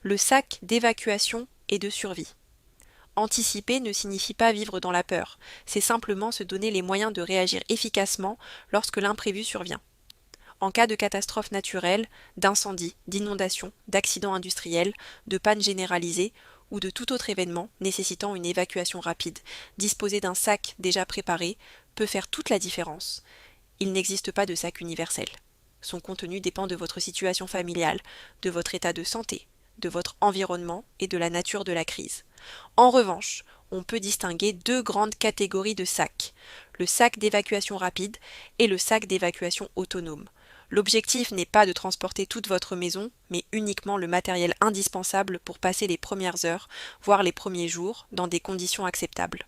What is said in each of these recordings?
Le sac d'évacuation et de survie. Anticiper ne signifie pas vivre dans la peur, c'est simplement se donner les moyens de réagir efficacement lorsque l'imprévu survient. En cas de catastrophe naturelle, d'incendie, d'inondation, d'accident industriel, de panne généralisée ou de tout autre événement nécessitant une évacuation rapide, disposer d'un sac déjà préparé peut faire toute la différence. Il n'existe pas de sac universel. Son contenu dépend de votre situation familiale, de votre état de santé, de votre environnement et de la nature de la crise. En revanche, on peut distinguer deux grandes catégories de sacs, le sac d'évacuation rapide et le sac d'évacuation autonome. L'objectif n'est pas de transporter toute votre maison, mais uniquement le matériel indispensable pour passer les premières heures, voire les premiers jours, dans des conditions acceptables.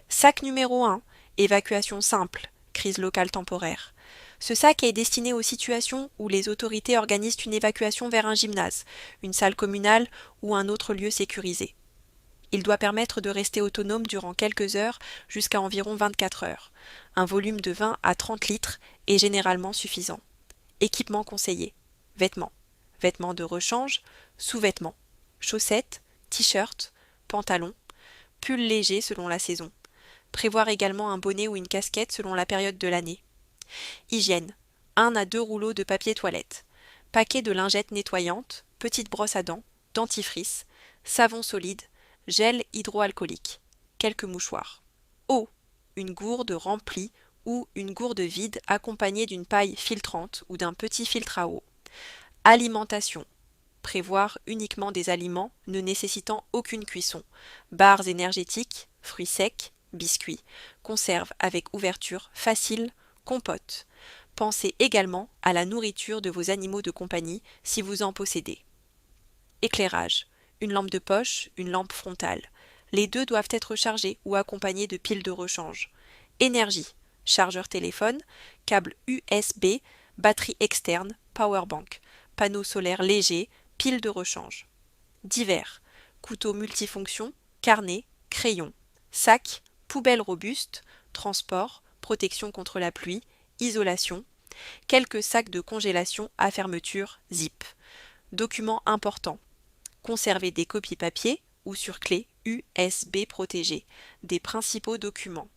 Sac numéro 1. Évacuation simple, crise locale temporaire. Ce sac est destiné aux situations où les autorités organisent une évacuation vers un gymnase, une salle communale ou un autre lieu sécurisé. Il doit permettre de rester autonome durant quelques heures jusqu'à environ 24 heures. Un volume de 20 à 30 litres est généralement suffisant. Équipement conseillé. Vêtements. Vêtements de rechange, sous-vêtements. Chaussettes, t-shirts, pantalons, pulls légers selon la saison. Prévoir également un bonnet ou une casquette selon la période de l'année. Hygiène. 1 à 2 rouleaux de papier toilette. Paquet de lingettes nettoyantes, petite brosse à dents, dentifrice, savon solide, gel hydroalcoolique. Quelques mouchoirs. Eau. Une gourde remplie ou une gourde vide accompagnée d'une paille filtrante ou d'un petit filtre à eau. Alimentation. Prévoir uniquement des aliments ne nécessitant aucune cuisson. Barres énergétiques, fruits secs, biscuits. Conserves avec ouverture facile, compote. Pensez également à la nourriture de vos animaux de compagnie si vous en possédez. Éclairage. Une lampe de poche, une lampe frontale. Les deux doivent être chargés ou accompagnés de piles de rechange. Énergie. Chargeur téléphone, câble USB, batterie externe, powerbank, panneau solaire léger, pile de rechange. Divers. Couteau multifonction, carnet, crayon, sac, poubelle robuste, transport, protection contre la pluie, isolation, quelques sacs de congélation à fermeture zip. Documents importants. Conserver des copies papier ou sur clé USB protégée des principaux documents.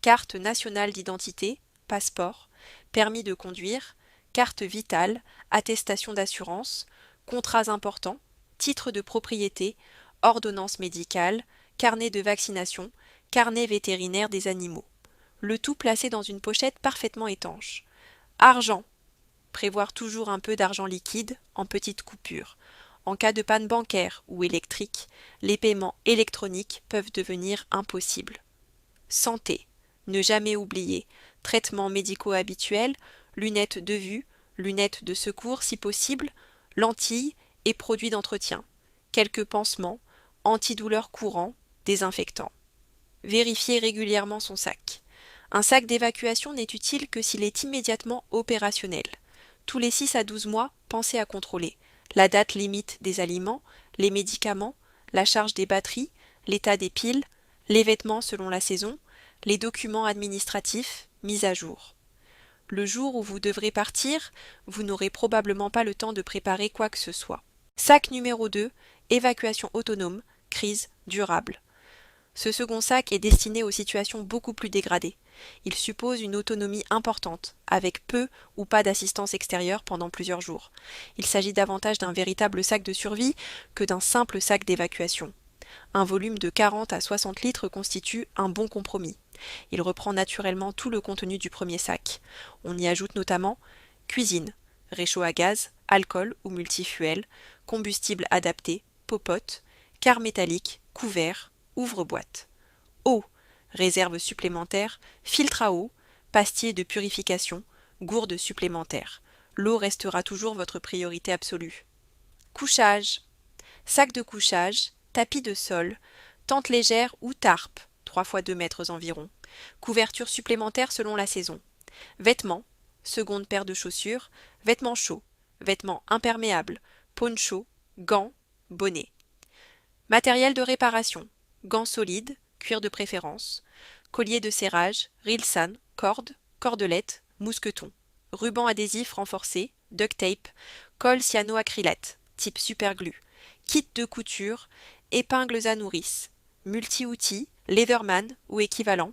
Carte nationale d'identité, passeport, permis de conduire, carte vitale, attestation d'assurance, contrats importants, titre de propriété, ordonnance médicale, carnet de vaccination, carnet vétérinaire des animaux. Le tout placé dans une pochette parfaitement étanche. Argent. Prévoir toujours un peu d'argent liquide en petites coupures. En cas de panne bancaire ou électrique, les paiements électroniques peuvent devenir impossibles. Santé. Ne jamais oublier. Traitements médicaux habituels, lunettes de vue, lunettes de secours si possible, lentilles et produits d'entretien. Quelques pansements, antidouleurs courants, désinfectants. Vérifier régulièrement son sac. Un sac d'évacuation n'est utile que s'il est immédiatement opérationnel. Tous les 6 à 12 mois, pensez à contrôler la date limite des aliments, les médicaments, la charge des batteries, l'état des piles, les vêtements selon la saison, les documents administratifs mis à jour. Le jour où vous devrez partir, vous n'aurez probablement pas le temps de préparer quoi que ce soit. Sac numéro 2, évacuation autonome, crise durable. Ce second sac est destiné aux situations beaucoup plus dégradées. Il suppose une autonomie importante, avec peu ou pas d'assistance extérieure pendant plusieurs jours. Il s'agit davantage d'un véritable sac de survie que d'un simple sac d'évacuation. Un volume de 40 à 60 litres constitue un bon compromis. Il reprend naturellement tout le contenu du premier sac. On y ajoute notamment cuisine, réchaud à gaz, alcool ou multifuel, combustible adapté, popote, quart métallique, couvert, ouvre-boîte. Eau, réserve supplémentaire, filtre à eau, pastier de purification, gourde supplémentaire. L'eau restera toujours votre priorité absolue. Couchage, sac de couchage, tapis de sol, tente légère ou tarpe, 3 fois 2 mètres environ. Couverture supplémentaire selon la saison. Vêtements, seconde paire de chaussures, vêtements chauds, vêtements imperméables, poncho, gants, bonnet. Matériel de réparation, gants solides, cuir de préférence, collier de serrage, rilsan, corde, cordelette, mousqueton, ruban adhésif renforcé, duct tape, colle cyanoacrylate, type superglue, kit de couture, épingles à nourrice, multi-outils, Leatherman ou équivalent,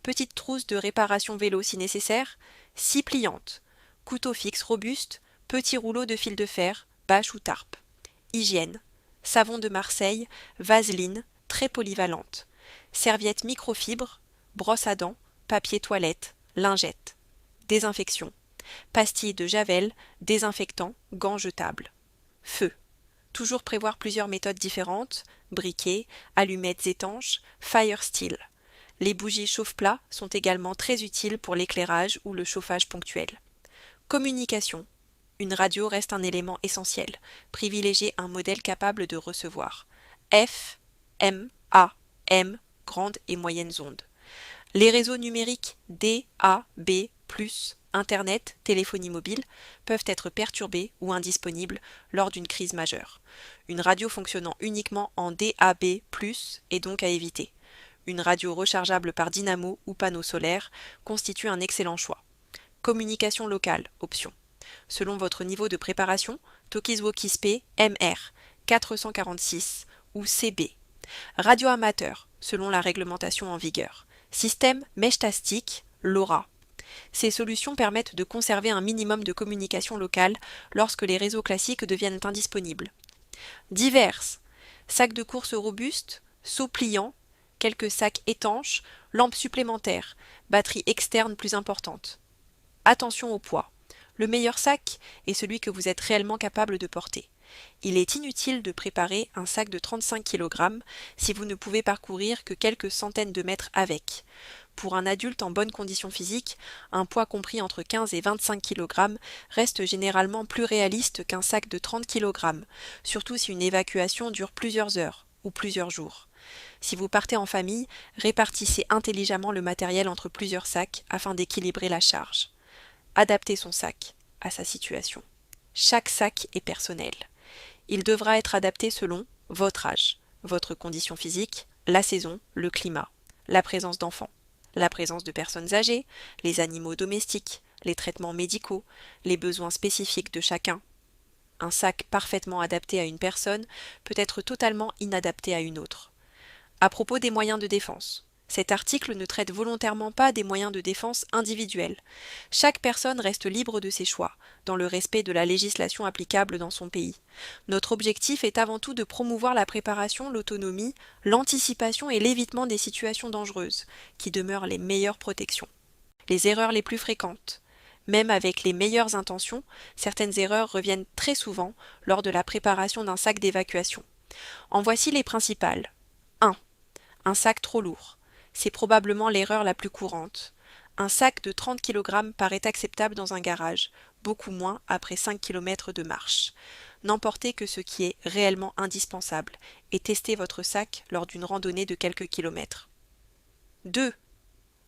petite trousse de réparation vélo si nécessaire, scie pliante, couteau fixe robuste, petit rouleau de fil de fer, bâche ou tarpe. Hygiène, savon de Marseille, vaseline, très polyvalente, serviette microfibre, brosse à dents, papier toilette, lingette. Désinfection, pastilles de javel, désinfectant, gants jetables. Feu, toujours prévoir plusieurs méthodes différentes, briquet, allumettes étanches, fire steel. Les bougies chauffe-plat sont également très utiles pour l'éclairage ou le chauffage ponctuel. Communication. Une radio reste un élément essentiel. Privilégiez un modèle capable de recevoir F, M, A, M, grandes et moyennes ondes. Les réseaux numériques D, A, B, Internet, téléphonie mobile peuvent être perturbés ou indisponibles lors d'une crise majeure. Une radio fonctionnant uniquement en DAB+, est donc à éviter. Une radio rechargeable par dynamo ou panneau solaire constitue un excellent choix. Communication locale, option. Selon votre niveau de préparation, Talkies-Walkies P MR 446 ou CB. Radio amateur, selon la réglementation en vigueur. Système mèche-tastique, LoRa. Ces solutions permettent de conserver un minimum de communication locale lorsque les réseaux classiques deviennent indisponibles. Diverses. Sacs de course robustes, seaux pliants, quelques sacs étanches, lampes supplémentaires, batterie externe plus importante. Attention au poids. Le meilleur sac est celui que vous êtes réellement capable de porter. Il est inutile de préparer un sac de 35 kg si vous ne pouvez parcourir que quelques centaines de mètres avec. Pour un adulte en bonne condition physique, un poids compris entre 15 et 25 kg reste généralement plus réaliste qu'un sac de 30 kg, surtout si une évacuation dure plusieurs heures ou plusieurs jours. Si vous partez en famille, répartissez intelligemment le matériel entre plusieurs sacs afin d'équilibrer la charge. Adaptez son sac à sa situation. Chaque sac est personnel. Il devra être adapté selon votre âge, votre condition physique, la saison, le climat, la présence d'enfants, la présence de personnes âgées, les animaux domestiques, les traitements médicaux, les besoins spécifiques de chacun. Un sac parfaitement adapté à une personne peut être totalement inadapté à une autre. À propos des moyens de défense. Cet article ne traite volontairement pas des moyens de défense individuels. Chaque personne reste libre de ses choix, dans le respect de la législation applicable dans son pays. Notre objectif est avant tout de promouvoir la préparation, l'autonomie, l'anticipation et l'évitement des situations dangereuses, qui demeurent les meilleures protections. Les erreurs les plus fréquentes. Même avec les meilleures intentions, certaines erreurs reviennent très souvent lors de la préparation d'un sac d'évacuation. En voici les principales. 1. Un sac trop lourd. C'est probablement l'erreur la plus courante. Un sac de 30 kg paraît acceptable dans un garage, beaucoup moins après 5 km de marche. N'emportez que ce qui est réellement indispensable et testez votre sac lors d'une randonnée de quelques kilomètres. 2.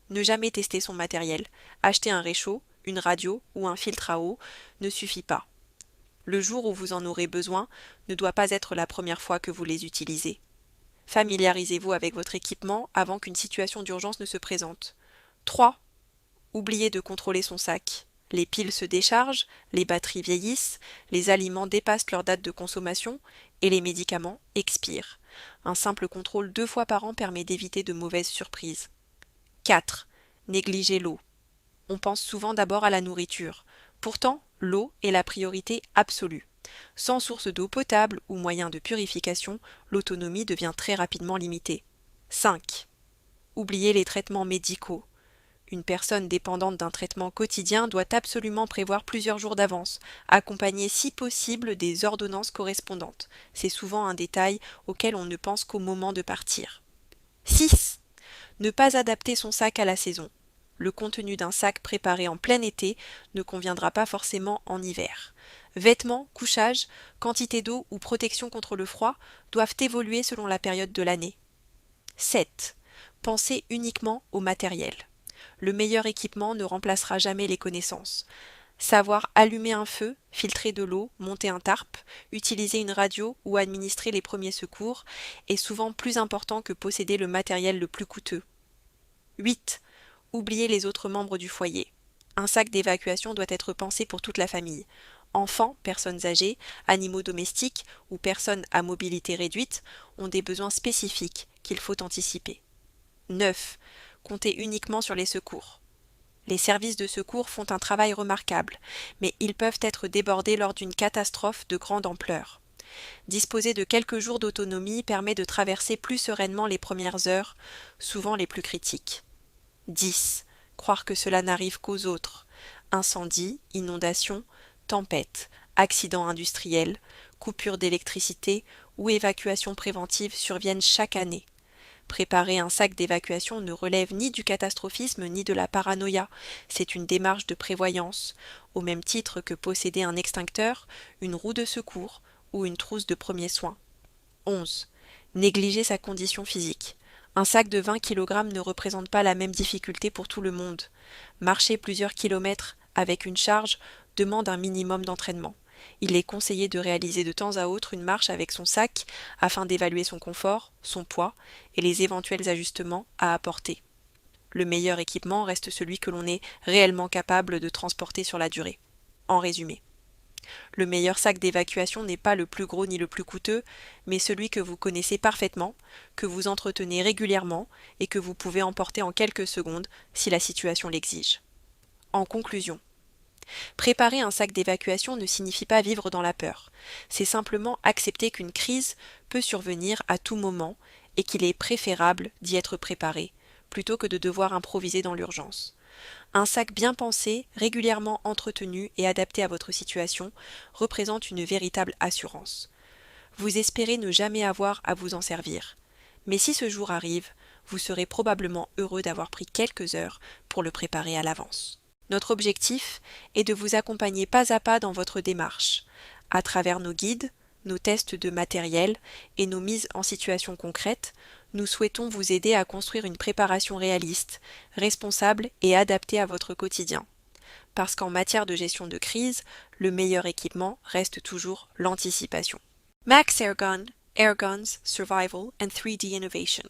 Ne jamais tester son matériel. Acheter un réchaud, une radio ou un filtre à eau ne suffit pas. Le jour où vous en aurez besoin ne doit pas être la première fois que vous les utilisez. Familiarisez-vous avec votre équipement avant qu'une situation d'urgence ne se présente. 3. Oubliez de contrôler son sac. Les piles se déchargent, les batteries vieillissent, les aliments dépassent leur date de consommation et les médicaments expirent. Un simple contrôle 2 fois par an permet d'éviter de mauvaises surprises. 4. Négligez l'eau. On pense souvent d'abord à la nourriture. Pourtant, l'eau est la priorité absolue. Sans source d'eau potable ou moyen de purification, l'autonomie devient très rapidement limitée. 5. Oubliez les traitements médicaux. Une personne dépendante d'un traitement quotidien doit absolument prévoir plusieurs jours d'avance, accompagné si possible des ordonnances correspondantes. C'est souvent un détail auquel on ne pense qu'au moment de partir. 6. Ne pas adapter son sac à la saison. Le contenu d'un sac préparé en plein été ne conviendra pas forcément en hiver. Vêtements, couchage, quantité d'eau ou protection contre le froid doivent évoluer selon la période de l'année. 7. Pensez uniquement au matériel. Le meilleur équipement ne remplacera jamais les connaissances. Savoir allumer un feu, filtrer de l'eau, monter un tarp, utiliser une radio ou administrer les premiers secours est souvent plus important que posséder le matériel le plus coûteux. 8. Oubliez les autres membres du foyer. Un sac d'évacuation doit être pensé pour toute la famille. Enfants, personnes âgées, animaux domestiques ou personnes à mobilité réduite ont des besoins spécifiques qu'il faut anticiper. 9. Comptez uniquement sur les secours. Les services de secours font un travail remarquable, mais ils peuvent être débordés lors d'une catastrophe de grande ampleur. Disposer de quelques jours d'autonomie permet de traverser plus sereinement les premières heures, souvent les plus critiques. 10. Croire que cela n'arrive qu'aux autres. Incendies, inondations, tempêtes, accidents industriels, coupures d'électricité ou évacuations préventives surviennent chaque année. Préparer un sac d'évacuation ne relève ni du catastrophisme ni de la paranoïa, c'est une démarche de prévoyance, au même titre que posséder un extincteur, une roue de secours ou une trousse de premiers soins. 11. Négliger sa condition physique. Un sac de 20 kg ne représente pas la même difficulté pour tout le monde. Marcher plusieurs kilomètres avec une charge demande un minimum d'entraînement. Il est conseillé de réaliser de temps à autre une marche avec son sac afin d'évaluer son confort, son poids et les éventuels ajustements à apporter. Le meilleur équipement reste celui que l'on est réellement capable de transporter sur la durée. En résumé, le meilleur sac d'évacuation n'est pas le plus gros ni le plus coûteux, mais celui que vous connaissez parfaitement, que vous entretenez régulièrement et que vous pouvez emporter en quelques secondes si la situation l'exige. En conclusion, préparer un sac d'évacuation ne signifie pas vivre dans la peur. C'est simplement accepter qu'une crise peut survenir à tout moment et qu'il est préférable d'y être préparé, plutôt que de devoir improviser dans l'urgence. Un sac bien pensé, régulièrement entretenu et adapté à votre situation représente une véritable assurance. Vous espérez ne jamais avoir à vous en servir. Mais si ce jour arrive, vous serez probablement heureux d'avoir pris quelques heures pour le préparer à l'avance. Notre objectif est de vous accompagner pas à pas dans votre démarche, à travers nos guides, nos tests de matériel et nos mises en situation concrètes. Nous souhaitons vous aider à construire une préparation réaliste, responsable et adaptée à votre quotidien. Parce qu'en matière de gestion de crise, le meilleur équipement reste toujours l'anticipation. Max Airgun, Airguns, Survival and 3D Innovation.